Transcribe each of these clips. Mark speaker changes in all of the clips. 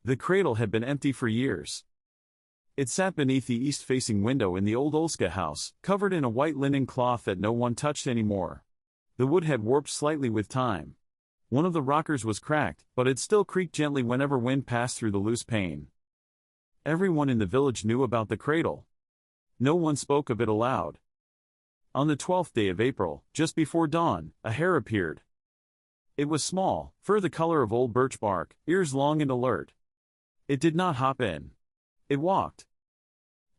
Speaker 1: The cradle had been empty for years. It sat beneath the east-facing window in the old Olska house, covered in a white linen cloth that no one touched anymore. The wood had warped slightly with time. One of the rockers was cracked, but it still creaked gently whenever wind passed through the loose pane. Everyone in the village knew about the cradle. No one spoke of it aloud. On the 12th day of April, just before dawn, a hare appeared. It was small, fur the color of old birch bark, ears long and alert. It did not hop in. It walked.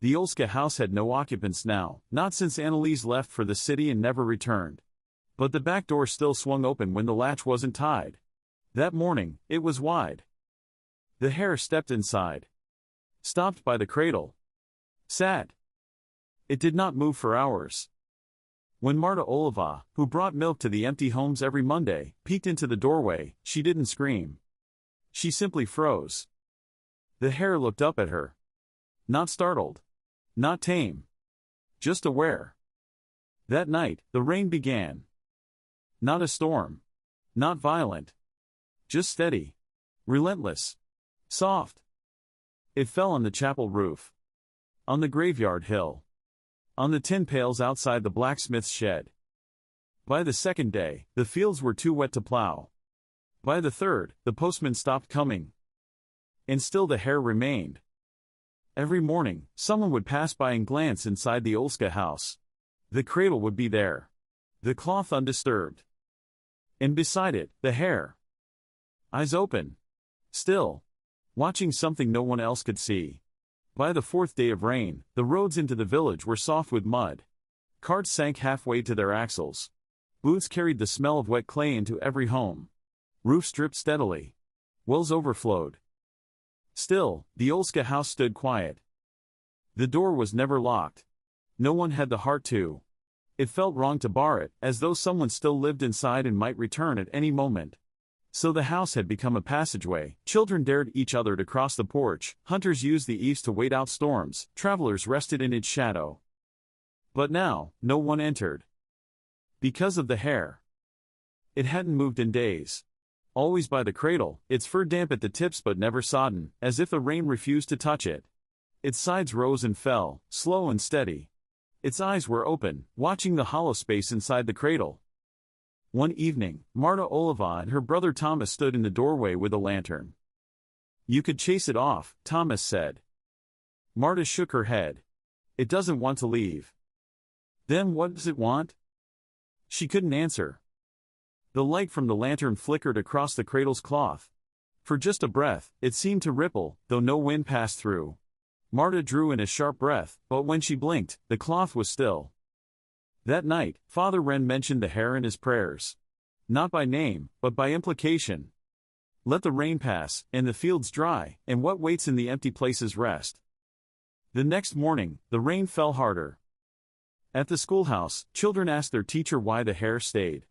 Speaker 1: The Olska house had no occupants now, not since Anneliese left for the city and never returned. But the back door still swung open when the latch wasn't tied. That morning, it was wide. The hare stepped inside. Stopped by the cradle. Sat. It did not move for hours. When Marta Oliva, who brought milk to the empty homes every Monday, peeked into the doorway, she didn't scream. She simply froze. The hare looked up at her. Not startled. Not tame. Just aware. That night, the rain began. Not a storm. Not violent. Just steady. Relentless. Soft. It fell on the chapel roof. On the graveyard hill. On the tin pails outside the blacksmith's shed. By the second day, the fields were too wet to plow. By the third, the postman stopped coming. And still the hare remained. Every morning, someone would pass by and glance inside the Olska house. The cradle would be there. The cloth undisturbed. And beside it, the hare. Eyes open. Still. Watching something no one else could see. By the fourth day of rain, the roads into the village were soft with mud. Carts sank halfway to their axles. Booths carried the smell of wet clay into every home. Roofs dripped steadily. Wells overflowed. Still, the Olska house stood quiet. The door was never locked. No one had the heart to. It felt wrong to bar it, as though someone still lived inside and might return at any moment. So the house had become a passageway. Children dared each other to cross the porch, hunters used the eaves to wait out storms, travelers rested in its shadow. But now, no one entered. Because of the hare. It hadn't moved in days. Always by the cradle, its fur damp at the tips but never sodden, as if the rain refused to touch it. Its sides rose and fell, slow and steady. Its eyes were open, watching the hollow space inside the cradle. One evening, Marta Oliva and her brother Thomas stood in the doorway with a lantern. "You could chase it off," Thomas said. Marta shook her head. "It doesn't want to leave." "Then what does it want?" She couldn't answer. The light from the lantern flickered across the cradle's cloth. For just a breath, it seemed to ripple, though no wind passed through. Marta drew in a sharp breath, but when she blinked, the cloth was still. That night, Father Wren mentioned the hare in his prayers. Not by name, but by implication. Let the rain pass, and the fields dry, and what waits in the empty places rest. The next morning, the rain fell harder. At the schoolhouse, children asked their teacher why the hare stayed.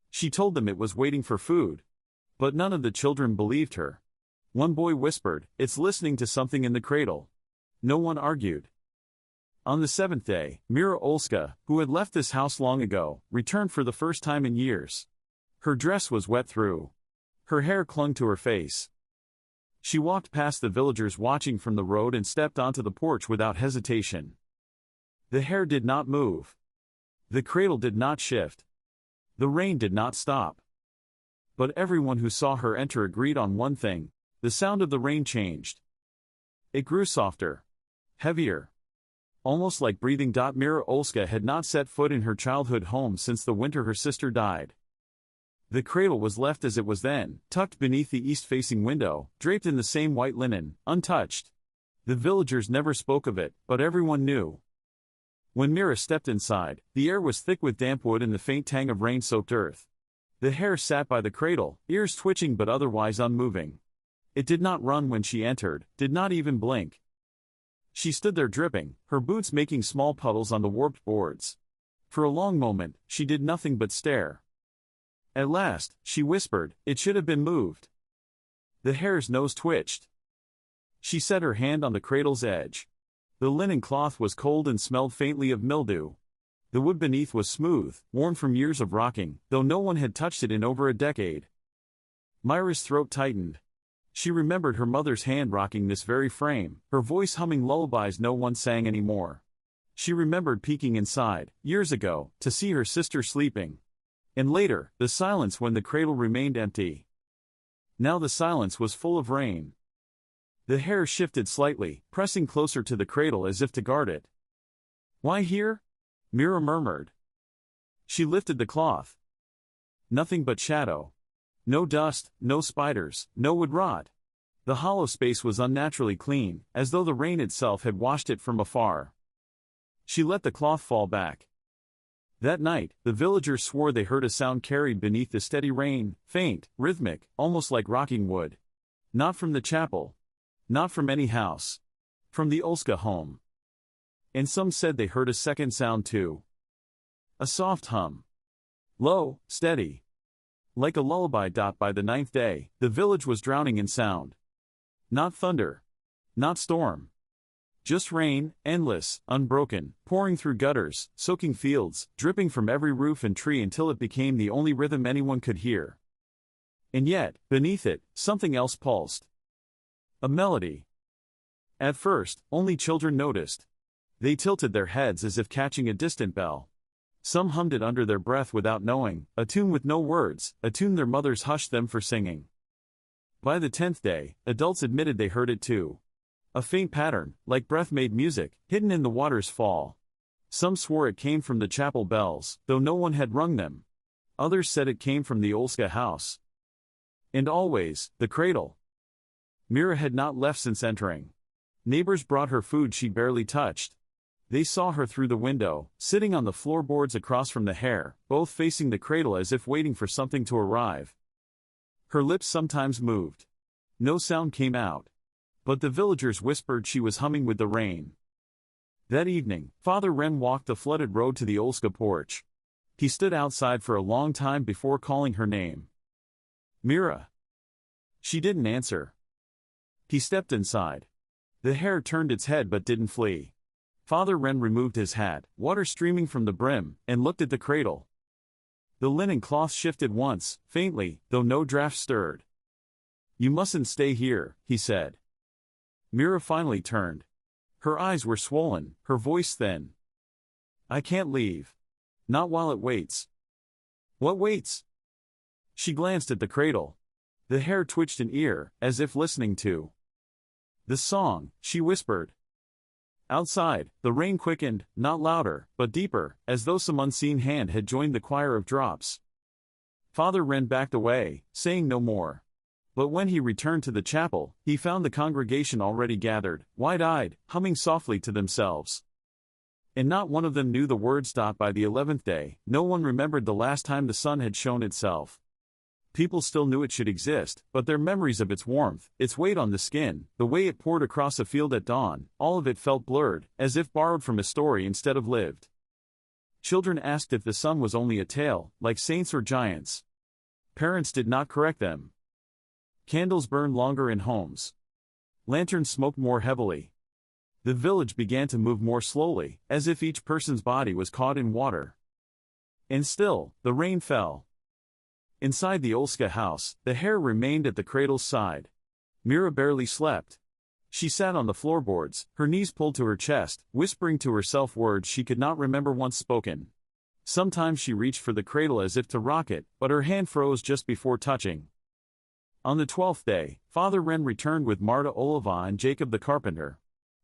Speaker 1: She told them it was waiting for food. But none of the children believed her. One boy whispered, "It's listening to something in the cradle." No one argued. On the seventh day, Mira Olska, who had left this house long ago, returned for the first time in years. Her dress was wet through. Her hair clung to her face. She walked past the villagers watching from the road and stepped onto the porch without hesitation. The hare did not move. The cradle did not shift. The rain did not stop. But everyone who saw her enter agreed on one thing: the sound of the rain changed. It grew softer. Heavier. Almost like breathing. Mira Olska had not set foot in her childhood home since the winter her sister died. The cradle was left as it was then, tucked beneath the east-facing window, draped in the same white linen, untouched. The villagers never spoke of it, but everyone knew. When Mira stepped inside, the air was thick with damp wood and the faint tang of rain-soaked earth. The hare sat by the cradle, ears twitching but otherwise unmoving. It did not run when she entered, did not even blink. She stood there dripping, her boots making small puddles on the warped boards. For a long moment, she did nothing but stare. At last, she whispered, "It should have been moved." The hare's nose twitched. She set her hand on the cradle's edge. The linen cloth was cold and smelled faintly of mildew. The wood beneath was smooth, worn from years of rocking, though no one had touched it in over a decade. Myra's throat tightened. She remembered her mother's hand rocking this very frame, her voice humming lullabies no one sang anymore. She remembered peeking inside, years ago, to see her sister sleeping. And later, the silence when the cradle remained empty. Now the silence was full of rain. The hare shifted slightly, pressing closer to the cradle as if to guard it. "Why here?" Mira murmured. She lifted the cloth. Nothing but shadow. No dust, no spiders, no wood rot. The hollow space was unnaturally clean, as though the rain itself had washed it from afar. She let the cloth fall back. That night, the villagers swore they heard a sound carried beneath the steady rain, faint, rhythmic, almost like rocking wood. Not from the chapel. Not from any house. From the Olska home. And some said they heard a second sound too. A soft hum. Low, steady. Like a lullaby. By the 9th day, the village was drowning in sound. Not thunder. Not storm. Just rain, endless, unbroken, pouring through gutters, soaking fields, dripping from every roof and tree until it became the only rhythm anyone could hear. And yet, beneath it, something else pulsed. A melody. At first, only children noticed. They tilted their heads as if catching a distant bell. Some hummed it under their breath without knowing, a tune with no words, a tune their mothers hushed them for singing. By the 10th day, adults admitted they heard it too. A faint pattern, like breath-made music, hidden in the water's fall. Some swore it came from the chapel bells, though no one had rung them. Others said it came from the Olska house. And always, the cradle. Mira had not left since entering. Neighbors brought her food she barely touched. They saw her through the window, sitting on the floorboards across from the hare, both facing the cradle as if waiting for something to arrive. Her lips sometimes moved. No sound came out. But the villagers whispered she was humming with the rain. That evening, Father Wren walked the flooded road to the Olska porch. He stood outside for a long time before calling her name. "Mira." She didn't answer. He stepped inside. The hare turned its head but didn't flee. Father Wren removed his hat, water streaming from the brim, and looked at the cradle. The linen cloth shifted once, faintly, though no draft stirred. "You mustn't stay here," he said. Mira finally turned. Her eyes were swollen, her voice thin. "I can't leave. Not while it waits." "What waits?" She glanced at the cradle. The hare twitched an ear, as if listening to the song, she whispered. Outside, the rain quickened, not louder, but deeper, as though some unseen hand had joined the choir of drops. Father Wren backed away, saying no more. But when he returned to the chapel, he found the congregation already gathered, wide-eyed, humming softly to themselves. And not one of them knew the words. By the 11th day, no one remembered the last time the sun had shown itself. People still knew it should exist, but their memories of its warmth, its weight on the skin, the way it poured across a field at dawn, all of it felt blurred, as if borrowed from a story instead of lived. Children asked if the sun was only a tale, like saints or giants. Parents did not correct them. Candles burned longer in homes. Lanterns smoked more heavily. The village began to move more slowly, as if each person's body was caught in water. And still, the rain fell. Inside the Olska house, the hare remained at the cradle's side. Mira barely slept. She sat on the floorboards, her knees pulled to her chest, whispering to herself words she could not remember once spoken. Sometimes she reached for the cradle as if to rock it, but her hand froze just before touching. On the 12th day, Father Wren returned with Marta Oliva and Jacob the carpenter.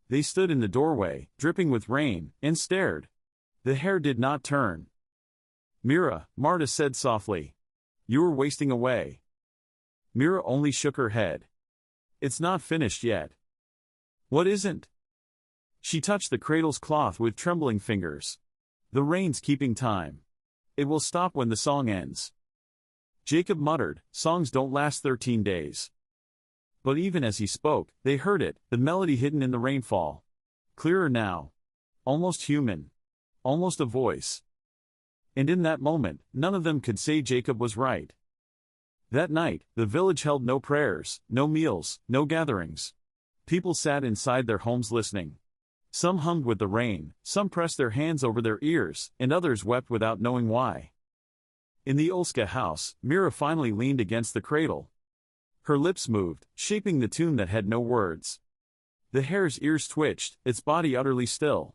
Speaker 1: They stood in the doorway, dripping with rain, and stared. The hare did not turn. "Mira," Marta said softly. "You were wasting away." Mira only shook her head. "It's not finished yet." "What isn't?" She touched the cradle's cloth with trembling fingers. "The rain's keeping time. It will stop when the song ends." Jacob muttered, "Songs don't last 13 days. But even as he spoke, they heard it, the melody hidden in the rainfall. Clearer now. Almost human. Almost a voice. And in that moment, none of them could say Jacob was right. That night, the village held no prayers, no meals, no gatherings. People sat inside their homes listening. Some hummed with the rain, some pressed their hands over their ears, and others wept without knowing why. In the Olska house, Mira finally leaned against the cradle. Her lips moved, shaping the tune that had no words. The hare's ears twitched, its body utterly still.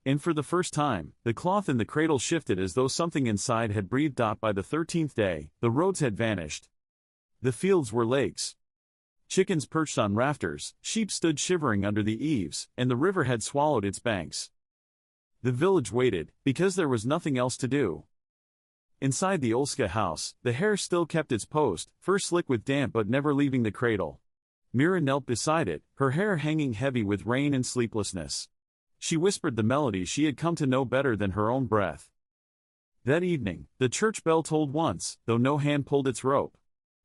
Speaker 1: And for the first time, the cloth in the cradle shifted as though something inside had breathed. By the 13th day, the roads had vanished. The fields were lakes. Chickens perched on rafters, sheep stood shivering under the eaves, and the river had swallowed its banks. The village waited, because there was nothing else to do. Inside the Olska house, the hare still kept its post, first slick with damp but never leaving the cradle. Mira knelt beside it, her hair hanging heavy with rain and sleeplessness. She whispered the melody she had come to know better than her own breath. That evening, the church bell tolled once, though no hand pulled its rope.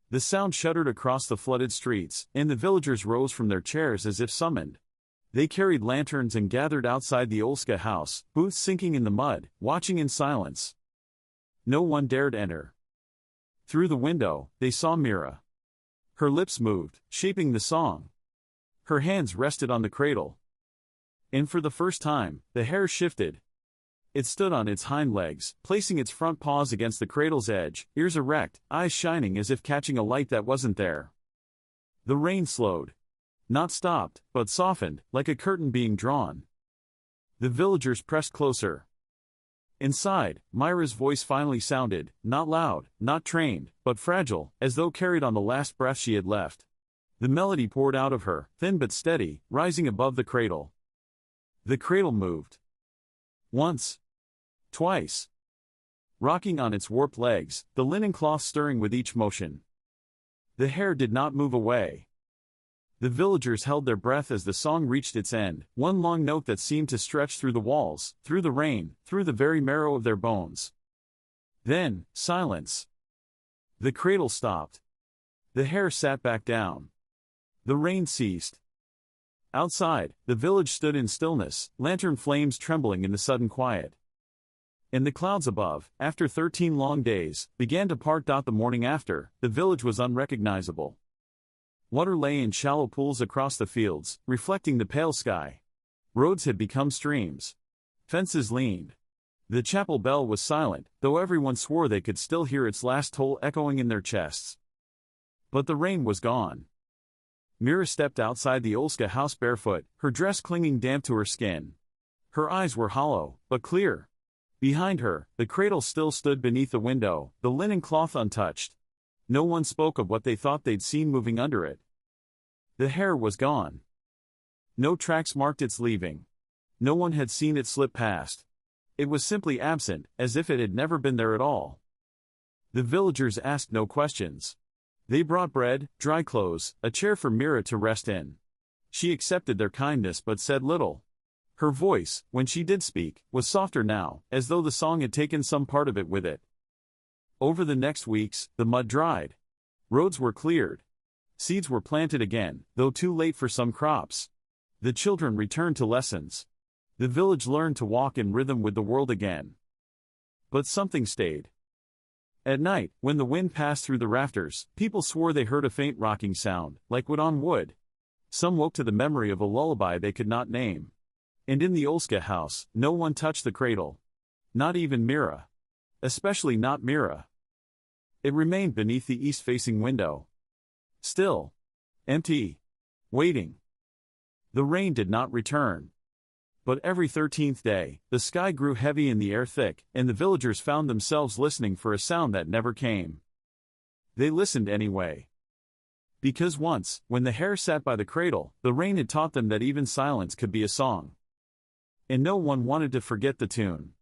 Speaker 1: The sound shuddered across the flooded streets, and the villagers rose from their chairs as if summoned. They carried lanterns and gathered outside the Olska house, booths sinking in the mud, watching in silence. No one dared enter. Through the window, they saw Mira. Her lips moved, shaping the song. Her hands rested on the cradle. And for the first time, the hare shifted. It stood on its hind legs, placing its front paws against the cradle's edge, ears erect, eyes shining as if catching a light that wasn't there. The rain slowed. Not stopped, but softened, like a curtain being drawn. The villagers pressed closer. Inside, Myra's voice finally sounded, not loud, not trained, but fragile, as though carried on the last breath she had left. The melody poured out of her, thin but steady, rising above the cradle. The cradle moved. Once. Twice. Rocking on its warped legs, the linen cloth stirring with each motion. The hare did not move away. The villagers held their breath as the song reached its end, one long note that seemed to stretch through the walls, through the rain, through the very marrow of their bones. Then, silence. The cradle stopped. The hare sat back down. The rain ceased. Outside, the village stood in stillness, lantern flames trembling in the sudden quiet. And the clouds above, after 13 long days, began to part. The morning after, the village was unrecognizable. Water lay in shallow pools across the fields, reflecting the pale sky. Roads had become streams. Fences leaned. The chapel bell was silent, though everyone swore they could still hear its last toll echoing in their chests. But the rain was gone. Mira stepped outside the Olska house barefoot, her dress clinging damp to her skin. Her eyes were hollow, but clear. Behind her, the cradle still stood beneath the window, the linen cloth untouched. No one spoke of what they thought they'd seen moving under it. The hare was gone. No tracks marked its leaving. No one had seen it slip past. It was simply absent, as if it had never been there at all. The villagers asked no questions. They brought bread, dry clothes, a chair for Mira to rest in. She accepted their kindness but said little. Her voice, when she did speak, was softer now, as though the song had taken some part of it with it. Over the next weeks, the mud dried. Roads were cleared. Seeds were planted again, though too late for some crops. The children returned to lessons. The village learned to walk in rhythm with the world again. But something stayed. At night, when the wind passed through the rafters, people swore they heard a faint rocking sound, like wood on wood. Some woke to the memory of a lullaby they could not name. And in the Olska house, no one touched the cradle. Not even Mira. Especially not Mira. It remained beneath the east-facing window. Still. Empty. Waiting. The rain did not return. But every 13th day, the sky grew heavy and the air thick, and the villagers found themselves listening for a sound that never came. They listened anyway. Because once, when the hare sat by the cradle, the rain had taught them that even silence could be a song. And no one wanted to forget the tune.